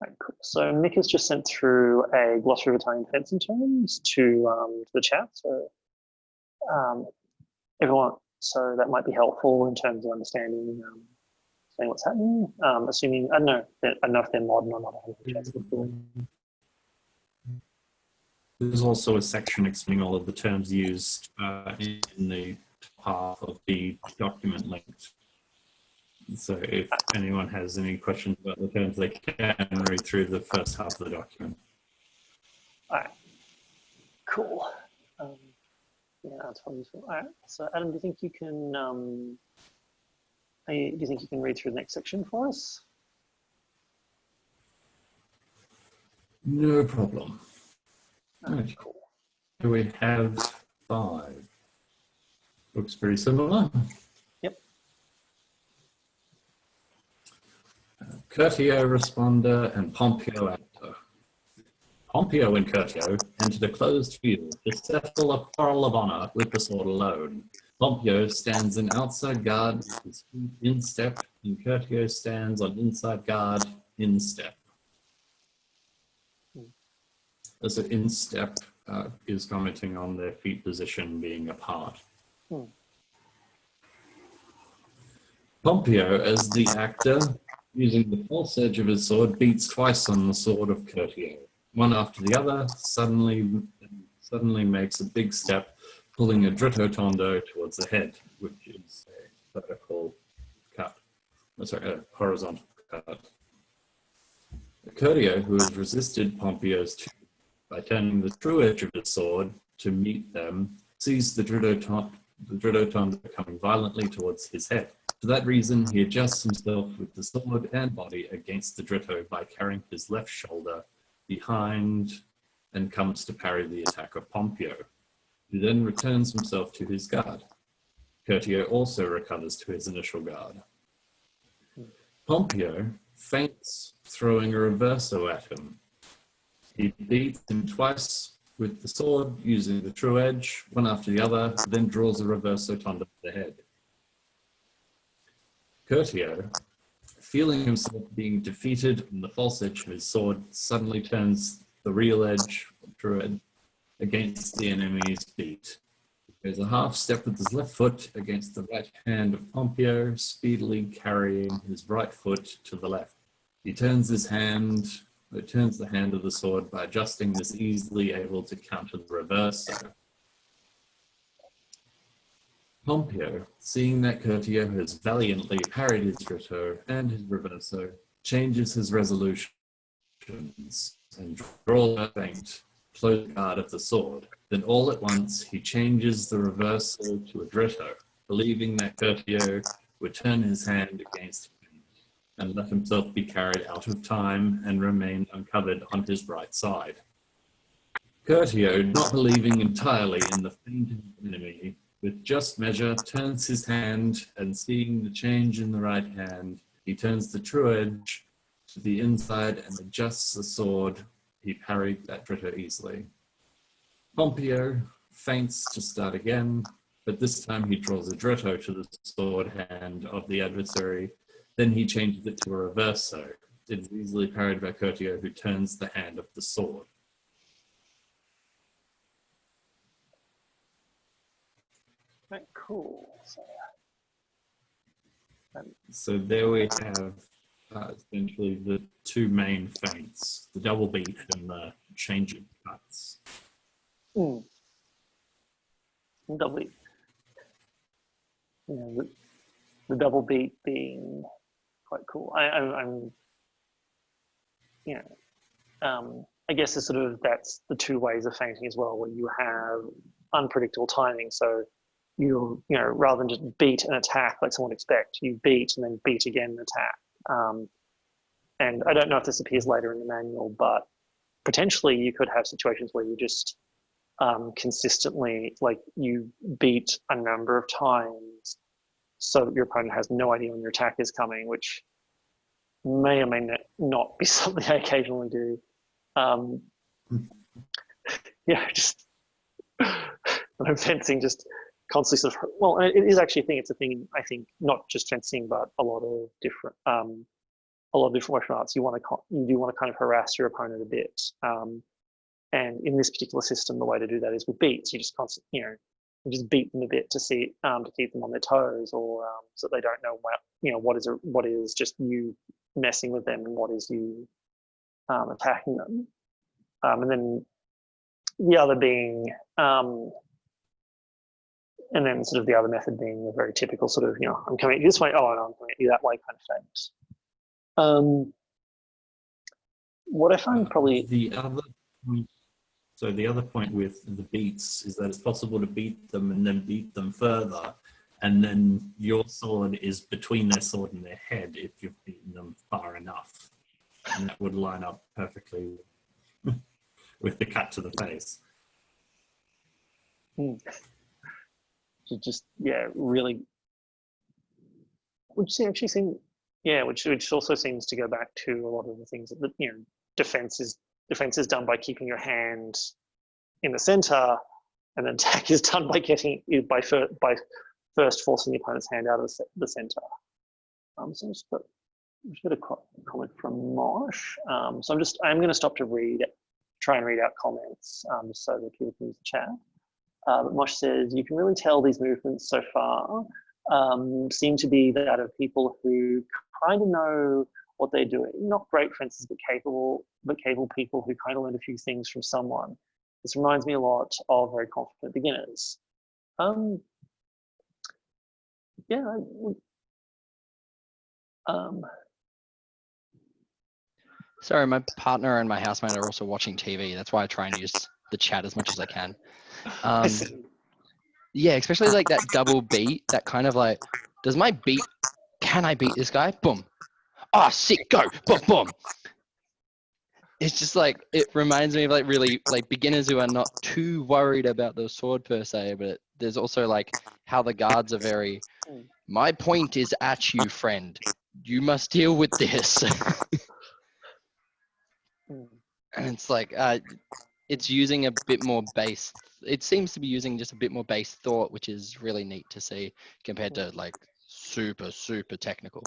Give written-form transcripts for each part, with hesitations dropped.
Right, cool. So Mick has just sent through a glossary of Italian fencing terms to the chat. So everyone, so that might be helpful in terms of understanding saying what's happening. Assuming I don't know if they're modern or not. I haven't had a chance to look through it. There's also a section explaining all of the terms used in the top half of the document linked. So if anyone has any questions about the terms, they can read through the first half of the document. All right, cool. Yeah, that's probably useful. All right, so Adam, do you think you can read through the next section for us? No problem. Okay, cool. Here we have 5. Looks pretty similar. Yep. Curtio responder and Pompeo actor. Pompeo and Curtio entered a closed field to settle a quarrel of honor with the sword alone. Pompeo stands in outside guard with his feet in step, and Curtio stands on inside guard in step. So in step is commenting on their feet position being apart. Pompeo, as the actor, using the false edge of his sword, beats twice on the sword of Curtio. One after the other, suddenly makes a big step, pulling a dritto tondo towards the head, which is a vertical cut. Sorry, a horizontal cut. Curtio, who has resisted Pompeo's by turning the true edge of his sword to meet them, sees the dritto tondo coming violently towards his head. For that reason, he adjusts himself with the sword and body against the dritto by carrying his left shoulder behind and comes to parry the attack of Pompeo, who then returns himself to his guard. Curtio also recovers to his initial guard. Pompeo feints, throwing a reverso at him. He beats him twice with the sword using the true edge, one after the other, then draws a reverso tondo to the head. Curtio, feeling himself being defeated on the false edge of his sword, suddenly turns the real edge, true edge, against the enemy's beat. He goes a half step with his left foot against the right hand of Pompeo, speedily carrying his right foot to the left. He turns the hand of the sword by adjusting this, easily able to counter the reverso. Pompeo, seeing that Curtio has valiantly parried his dritto and his reverso, changes his resolutions and draws a feint, close guard of the sword. Then all at once he changes the reverso to a dritto, believing that Curtio would turn his hand against him and let himself be carried out of time and remain uncovered on his right side. Curtio, not believing entirely in the feint of the enemy, with just measure, turns his hand, and seeing the change in the right hand, he turns the true edge to the inside and adjusts the sword. He parried that dritto easily. Pompeo feints to start again, but this time he draws a dritto to the sword hand of the adversary. Then he changes it to a reverso. It is easily parried by Curtio, who turns the hand of the sword. Right, cool. So there we have essentially the two main feints, the double beat and the change of cuts. Double beat. The double beat being quite cool. I guess it's that's the two ways of feinting as well, where you have unpredictable timing. So rather than just beat and attack like someone would expect, you beat and then beat again and attack. And I don't know if this appears later in the manual, but potentially you could have situations where you just consistently, like you beat a number of times so that your opponent has no idea when your attack is coming, which may or may not be something I occasionally do. Just fencing, just constantly it is actually a thing. It's a thing, I think, not just fencing, but a lot of different a lot of different martial arts, you do want to kind of harass your opponent a bit. And in this particular system, the way to do that is with beats. You just constantly, you just beat them a bit to keep them on their toes, or so they don't know what is just you messing with them and what is you attacking them. And then the other being, and then sort of the other method being a very typical sort of, I'm coming at you this way, oh, no, I'm coming at you that way kind of things. What I find probably the other point with the beats is that it's possible to beat them and then beat them further, and then your sword is between their sword and their head if you've beaten them far enough, and that would line up perfectly with the cut to the face. Just really, which also seems to go back to a lot of the things that defense is done by keeping your hand in the center, and then attack is done by by first forcing the opponent's hand out of the center. So just got a comment from Mosh. So I'm going to stop to try and read out comments, just so that people can use the chat. But Mosh says, you can really tell these movements so far seem to be that of people who kind of know what they're doing. Not great fences, but capable people who kind of learn a few things from someone. This reminds me a lot of very confident beginners. Sorry, my partner and my housemate are also watching TV. That's why I try and use the chat as much as I can. Yeah, especially like that double beat, that kind of like, can I beat this guy? Boom. Oh, sick, go, boom, boom. It's just like, it reminds me of like really like beginners who are not too worried about the sword per se, but there's also like how the guards are very, my point is at you, friend. You must deal with this. And it's like, it's using a bit more base. It seems to be using just a bit more base thought, which is really neat to see compared to like super, super technical.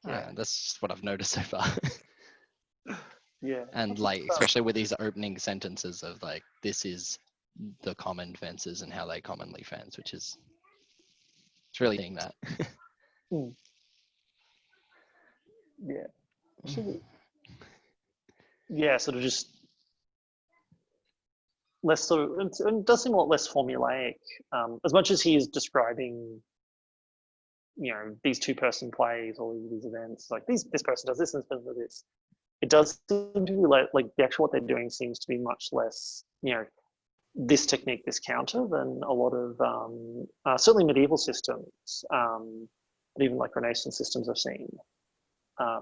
That's just what I've noticed so far. And like, especially with these opening sentences of like, this is the common fences and how they commonly fence, which is, it's really seeing that. Sort of just less sort of, it does seem a lot less formulaic. As much as he is describing, these two-person plays or these events, like this person does this and this person does this. It does seem to be like the actual what they're doing seems to be much less, this technique, this counter, than a lot of certainly medieval systems, and even like Renaissance systems I've seen. I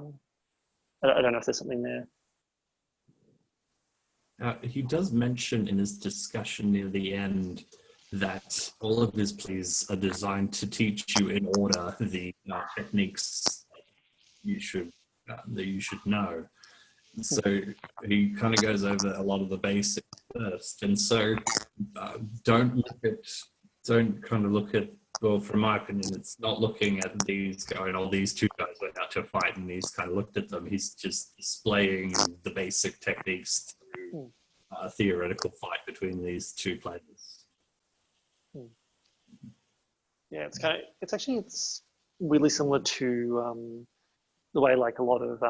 don't know if there's something there. He does mention in his discussion near the end that all of his plays are designed to teach you in order the techniques that you should know. So he kind of goes over a lot of the basics first, and so don't kind of look at, well, from my opinion, it's not looking at these going, oh, these two guys went out to fight and he's kind of looked at them. He's just displaying the basic techniques through a theoretical fight between these two players. Yeah, it's really similar to the way like a lot of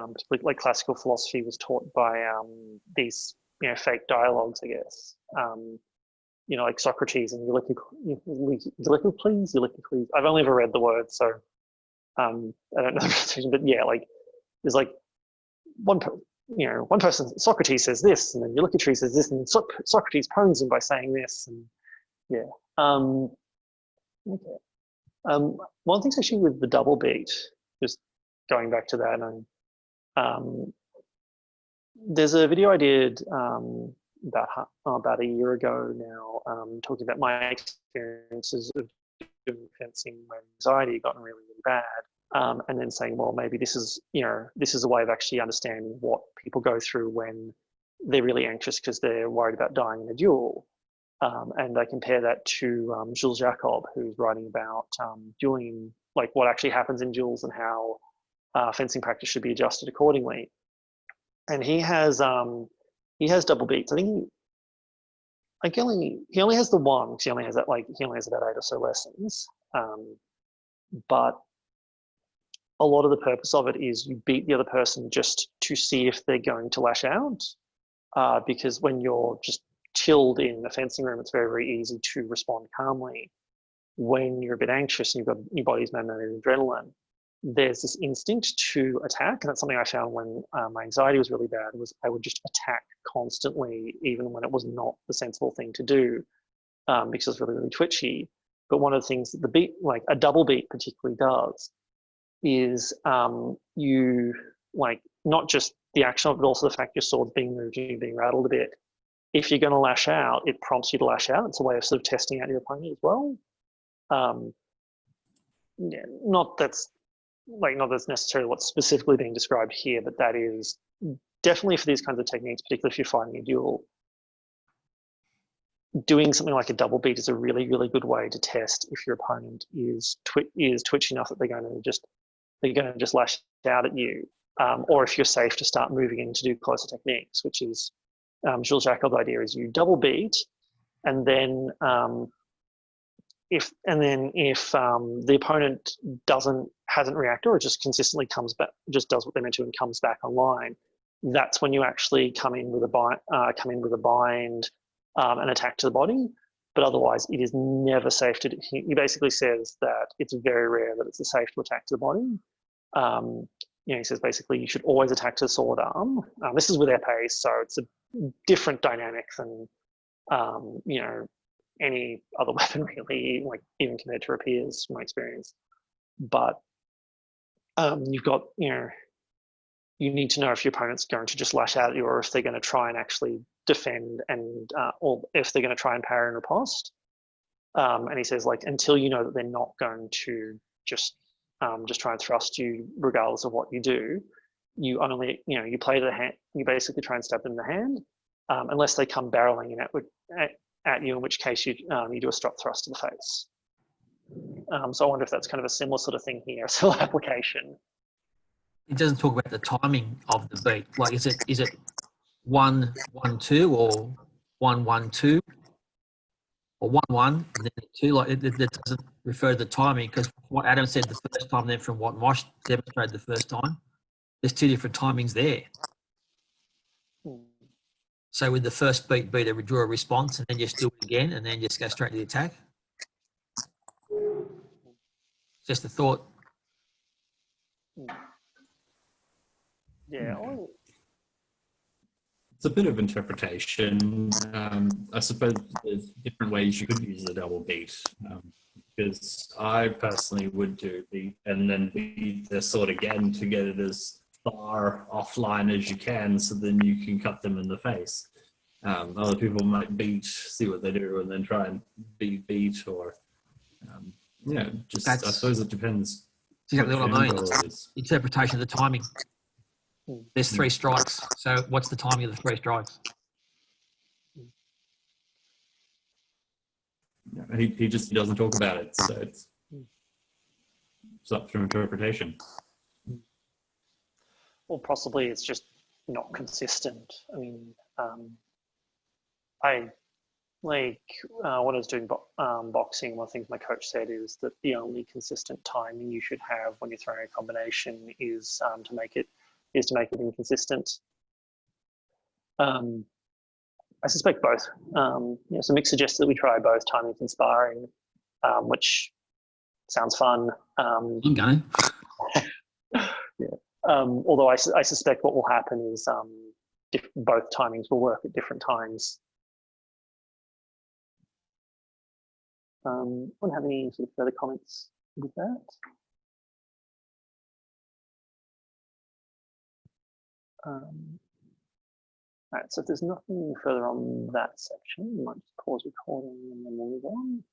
like classical philosophy was taught by these fake dialogues, I guess. Like Socrates and Eulicocles. I've only ever read the word, so I don't know the pronunciation, but yeah, like there's like one person, Socrates says this, and then Eulicocles says this, and Socrates pons him by saying this, and yeah. One thing's actually with the double beat, just going back to that, and there's a video I did about a year ago now, talking about my experiences of doing fencing when anxiety gotten really, really bad, and then saying, well, maybe this is a way of actually understanding what people go through when they're really anxious because they're worried about dying in a duel. And I compare that to Jules Jacob, who's writing about dueling, like what actually happens in duels and how fencing practice should be adjusted accordingly. And he has double beats. I think he only has the one, because he only has about 8 or so lessons. But a lot of the purpose of it is you beat the other person just to see if they're going to lash out. Because when you're just chilled in the fencing room, it's very, very easy to respond calmly. When you're a bit anxious and you've got your body's mandated adrenaline, there's this instinct to attack. And that's something I found when my anxiety was really bad, was I would just attack constantly, even when it was not the sensible thing to do, because it was really, really twitchy. But one of the things that the beat, like a double beat particularly does, is you, like, not just the action of it, but also the fact your sword's being moved and you're being rattled a bit. If you're going to lash out, it prompts you to lash out. It's a way of sort of testing out your opponent as well. Yeah, not that's necessarily what's specifically being described here, but that is definitely for these kinds of techniques, particularly if you're fighting a duel. Doing something like a double beat is a really, really good way to test if your opponent is twitchy enough that they're going to just lash out at you, or if you're safe to start moving in to do closer techniques, which is Jules Jacob's idea. Is you double beat, and then if the opponent hasn't reacted, or just consistently comes back, just does what they're meant to and comes back online, that's when you actually come in with a bind and attack to the body. But otherwise, it is never safe to do. He basically says that it's very rare that it's safe to attack to the body. He says basically you should always attack to the sword arm. This is with épée, so it's a different dynamic than any other weapon really, like even compared to rapiers, my experience. But you've got, you need to know if your opponent's going to just lash out at you, or if they're going to try and actually defend, and or if they're going to try and parry and riposte. And he says, like, until you know that they're not going to just try and thrust you regardless of what you do, you only, you play to the hand, you basically try and stab them in the hand, unless they come barreling in at you, in which case you do a strop thrust to the face. So I wonder if that's kind of a similar sort of thing here, a similar application. It doesn't talk about the timing of the beat. Like, is it 1-1-2 or 1-1-2 or 1-1 and then 2? Like, it doesn't refer to the timing, because what Adam said the first time, then from what Mosh demonstrated the first time, there's 2 different timings there. So with the first beat, draw a response, and then just do it again, and then just go straight to the attack. Just a thought. Yeah. It's a bit of interpretation. I suppose there's different ways you could use a double beat, because I personally would do beat and then beat the sword again to get it as far offline as you can, so then you can cut them in the face. Other people might beat, see what they do, and then try and beat, or I suppose it depends. Exactly what I mean. Interpretation of the timing. There's 3 strikes. So what's the timing of the 3 strikes? He just doesn't talk about it, so it's up to interpretation. Or possibly it's just not consistent. I mean, when I was doing boxing, one of the things my coach said is that the only consistent timing you should have when you're throwing a combination is to make it inconsistent. I suspect both. So Mick suggested that we try both timing and sparring, which sounds fun. I'm going. Yeah. Although I suspect what will happen is both timings will work at different times. Anyone have any sort of further comments with that? All right, so if there's nothing further on that section, we might just pause recording and then we'll move on.